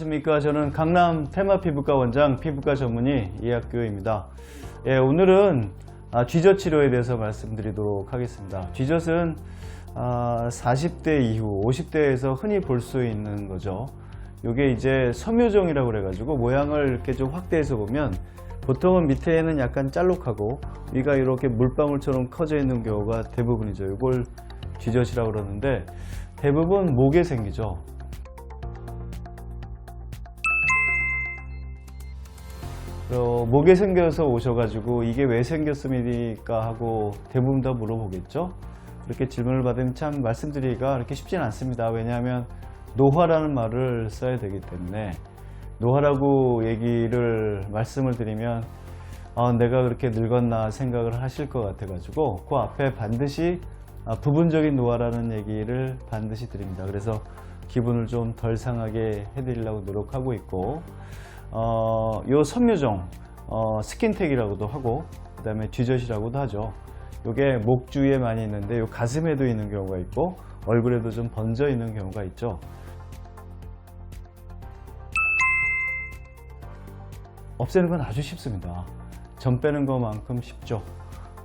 안녕하십니까. 저는 강남 테마피부과 원장 피부과 전문의 이학규입니다. 오늘은 쥐젖 치료에 대해서 말씀드리도록 하겠습니다. 쥐젖은 40대 이후 50대에서 흔히 볼 수 있는 거죠. 이게 이제 섬유종이라고 그래가지고 모양을 이렇게 좀 확대해서 보면 보통은 밑에는 약간 짤록하고 위가 이렇게 물방울처럼 커져 있는 경우가 대부분이죠. 이걸 쥐젖이라고 그러는데 대부분 목에 생기죠. 목에 생겨서 오셔가지고 이게 왜 생겼습니까 하고 대부분 다 물어보겠죠. 그렇게 질문을 받으면 참 말씀드리기가 그렇게 쉽지는 않습니다. 왜냐하면 노화라는 말을 써야 되기 때문에 노화라고 말씀을 드리면 내가 그렇게 늙었나 생각을 하실 것 같아 가지고 그 앞에 반드시 부분적인 노화라는 얘기를 반드시 드립니다. 그래서 기분을 좀 덜 상하게 해드리려고 노력하고 있고 요 섬유종 스킨텍이라고도 하고 그 다음에 쥐젖이라고도 하죠. 요게 목 주위에 많이 있는데 요 가슴에도 있는 경우가 있고 얼굴에도 좀 번져 있는 경우가 있죠. 없애는 건 아주 쉽습니다. 점 빼는 것만큼 쉽죠.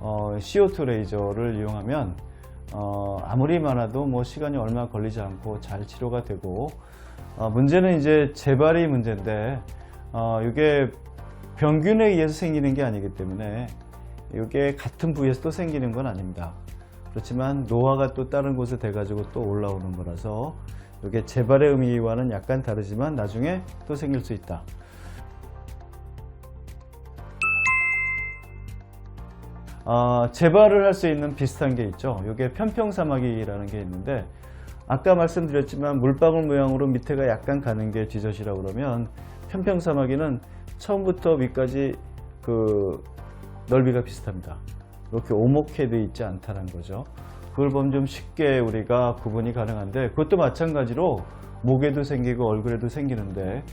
CO2 레이저를 이용하면 아무리 많아도 뭐 시간이 얼마 걸리지 않고 잘 치료가 되고 문제는 이제 재발이 문제인데 이게 병균에 의해서 생기는 게 아니기 때문에 이게 같은 부위에서 또 생기는 건 아닙니다. 그렇지만 노화가 또 다른 곳에 돼 가지고 또 올라오는 거라서 이게 재발의 의미와는 약간 다르지만 나중에 또 생길 수 있다. 재발을 할 수 있는 비슷한 게 있죠. 이게 편평사마귀라는 게 있는데 아까 말씀드렸지만 물방울 모양으로 밑에가 약간 가는 게 쥐젖이라고 그러면 편평사마귀는 처음부터 위까지 그 넓이가 비슷합니다. 이렇게 오목해 돼 있지 않다는 거죠. 그걸 보면 좀 쉽게 우리가 구분이 가능한데 그것도 마찬가지로 목에도 생기고 얼굴에도 생기는데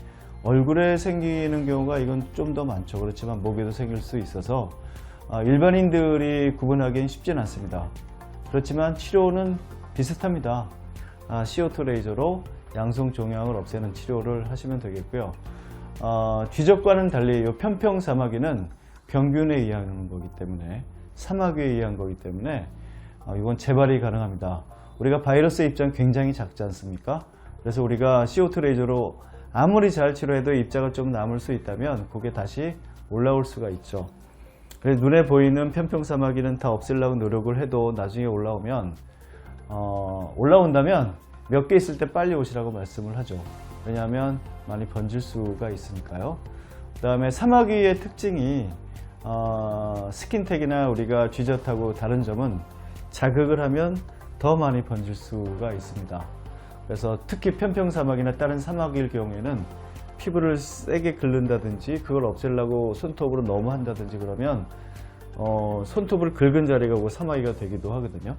얼굴에 생기는 경우가 이건 좀 더 많죠. 그렇지만 목에도 생길 수 있어서 일반인들이 구분하기는 쉽지는 않습니다. 그렇지만 치료는 비슷합니다. CO2 레이저로 양성 종양을 없애는 치료를 하시면 되겠고요. 쥐젖과는 달리 이 편평사마귀는 병균에 의한 거기 때문에 사마귀에 의한 거기 때문에 이건 재발이 가능합니다. 우리가 바이러스의 입자는 굉장히 작지 않습니까? 그래서 우리가 CO2 레이저로 아무리 잘 치료해도 입자가 좀 남을 수 있다면 그게 다시 올라올 수가 있죠. 그래서 눈에 보이는 편평사마귀는 다 없애려고 노력을 해도 나중에 올라온다면 몇 개 있을 때 빨리 오시라고 말씀을 하죠. 왜냐하면 많이 번질 수가 있으니까요. 그 다음에 사마귀의 특징이 스킨텍이나 우리가 쥐젖하고 다른 점은 자극을 하면 더 많이 번질 수가 있습니다. 그래서 특히 편평사마귀나 다른 사마귀일 경우에는 피부를 세게 긁는다든지 그걸 없애려고 손톱으로 너무 한다든지 그러면 손톱을 긁은 자리가 그 사마귀가 되기도 하거든요.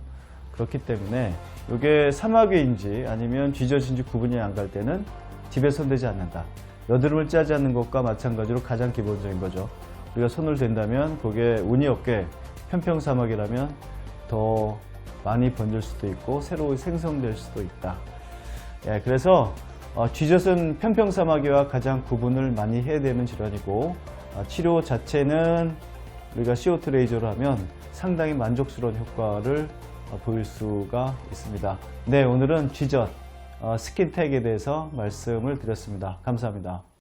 그렇기 때문에 이게 사마귀인지 아니면 쥐젖인지 구분이 안 갈 때는 집에 손대지 않는다. 여드름을 짜지 않는 것과 마찬가지로 가장 기본적인 거죠. 우리가 손을 댄다면 그게 운이 없게 편평사마귀라면 더 많이 번질 수도 있고 새로 생성될 수도 있다. 그래서 쥐젖은 편평사마귀와 가장 구분을 많이 해야 되는 질환이고 치료 자체는 우리가 CO2 레이저로 하면 상당히 만족스러운 효과를 보일 수가 있습니다. 네, 오늘은 쥐젖, 스킨텍에 대해서 말씀을 드렸습니다. 감사합니다.